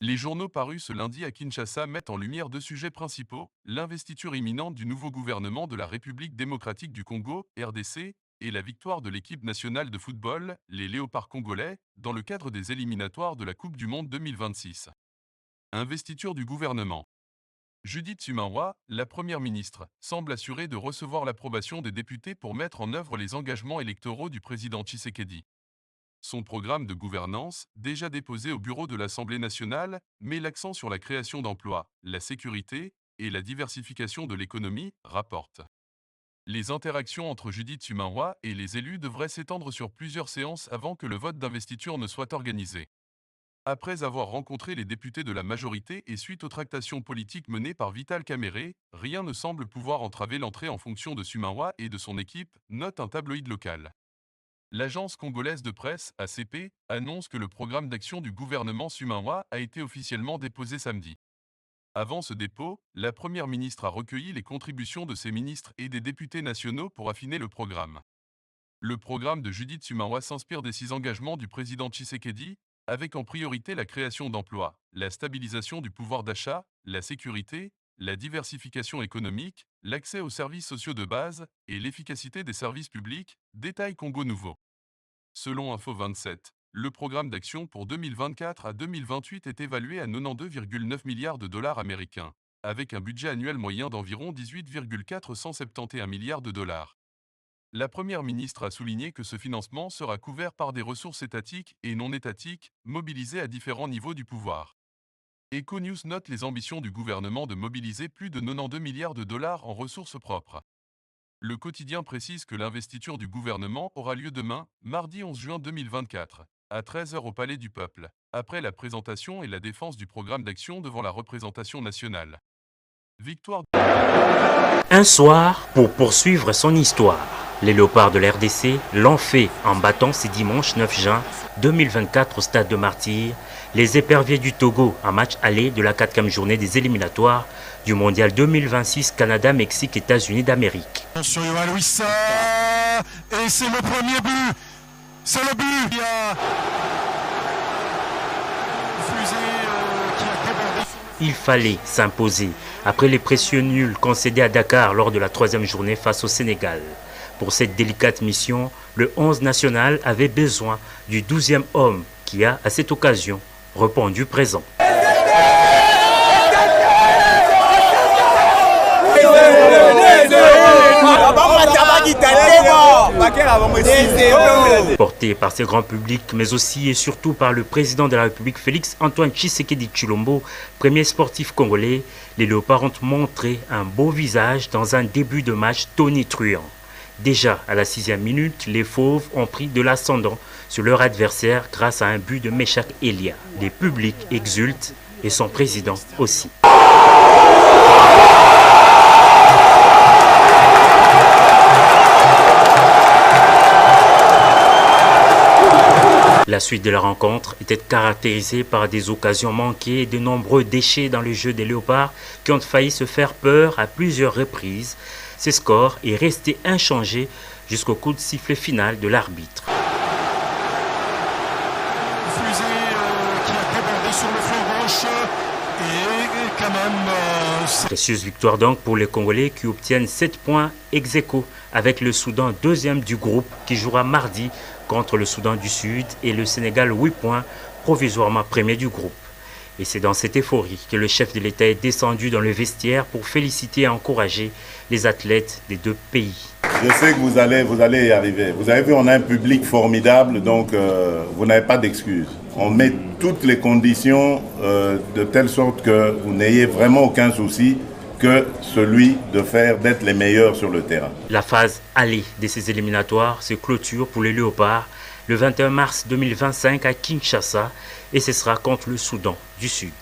Les journaux parus ce lundi à Kinshasa mettent en lumière deux sujets principaux, l'investiture imminente du nouveau gouvernement de la République démocratique du Congo, RDC, et la victoire de l'équipe nationale de football, les Léopards congolais, dans le cadre des éliminatoires de la Coupe du Monde 2026. Investiture du gouvernement. Judith Suminwa, la première ministre, semble assurée de recevoir l'approbation des députés pour mettre en œuvre les engagements électoraux du président Tshisekedi. Son programme de gouvernance, déjà déposé au bureau de l'Assemblée nationale, met l'accent sur la création d'emplois, la sécurité et la diversification de l'économie, rapporte. Les interactions entre Judith Suminwa et les élus devraient s'étendre sur plusieurs séances avant que le vote d'investiture ne soit organisé. Après avoir rencontré les députés de la majorité et suite aux tractations politiques menées par Vital Kamerhe, rien ne semble pouvoir entraver l'entrée en fonction de Suminwa et de son équipe, note un tabloïd local. L'agence congolaise de presse, ACP, annonce que le programme d'action du gouvernement Suminwa a été officiellement déposé samedi. Avant ce dépôt, la première ministre a recueilli les contributions de ses ministres et des députés nationaux pour affiner le programme. Le programme de Judith Suminwa s'inspire des 6 engagements du président Tshisekedi, avec en priorité la création d'emplois, la stabilisation du pouvoir d'achat, la sécurité, la diversification économique, l'accès aux services sociaux de base et l'efficacité des services publics, détaille Congo Nouveau. Selon Info 27, le programme d'action pour 2024 à 2028 est évalué à 92,9 milliards de dollars américains, avec un budget annuel moyen d'environ 18,471 milliards de dollars. La Première ministre a souligné que ce financement sera couvert par des ressources étatiques et non étatiques, mobilisées à différents niveaux du pouvoir. EcoNews note les ambitions du gouvernement de mobiliser plus de 92 milliards de dollars en ressources propres. Le quotidien précise que l'investiture du gouvernement aura lieu demain, mardi 11 juin 2024, à 13 heures au Palais du Peuple, après la présentation et la défense du programme d'action devant la représentation nationale. Victoire. Un soir pour poursuivre son histoire. Les Léopards de la RDC l'ont fait en battant ce dimanche 9 juin 2024 au stade de Martyrs les éperviers du Togo en match aller de la 4e journée des éliminatoires du Mondial 2026 Canada, Mexique, États-Unis d'Amérique. Attention Yohan Wissa, et c'est le premier but, c'est le but. Il y a fusée qui a débordé. Il fallait s'imposer après les précieux nuls concédés à Dakar lors de la 3e journée face au Sénégal. Pour cette délicate mission, le 11 national avait besoin du 12e homme qui a, à cette occasion, répondu présent. Porté par ce grand public, mais aussi et surtout par le président de la République Félix Antoine Tshisekedi Tshilombo, premier sportif congolais, les Léopards ont montré un beau visage dans un début de match tonitruant. Déjà à la 6e minute, les Fauves ont pris de l'ascendant sur leur adversaire grâce à un but de Meshak Elia. Les publics exultent et son président aussi. La suite de la rencontre était caractérisée par des occasions manquées et de nombreux déchets dans le jeu des Léopards qui ont failli se faire peur à plusieurs reprises. Ce score est resté inchangé jusqu'au coup de sifflet final de l'arbitre. Fusée qui a débordé sur le flanc gauche et quand même... Précieuse victoire donc pour les Congolais qui obtiennent 7 points ex aequo avec le Soudan 2e du groupe qui jouera mardi contre le Soudan du Sud et le Sénégal 8 points provisoirement premier du groupe. Et c'est dans cette euphorie que le chef de l'État est descendu dans le vestiaire pour féliciter et encourager les athlètes des deux pays. Je sais que vous allez y arriver. Vous avez vu, on a un public formidable, donc vous n'avez pas d'excuses. On met toutes les conditions de telle sorte que vous n'ayez vraiment aucun souci que celui d'être les meilleurs sur le terrain. La phase aller de ces éliminatoires se clôture pour les Léopards le 21 mars 2025 à Kinshasa et ce sera contre le Soudan du Sud.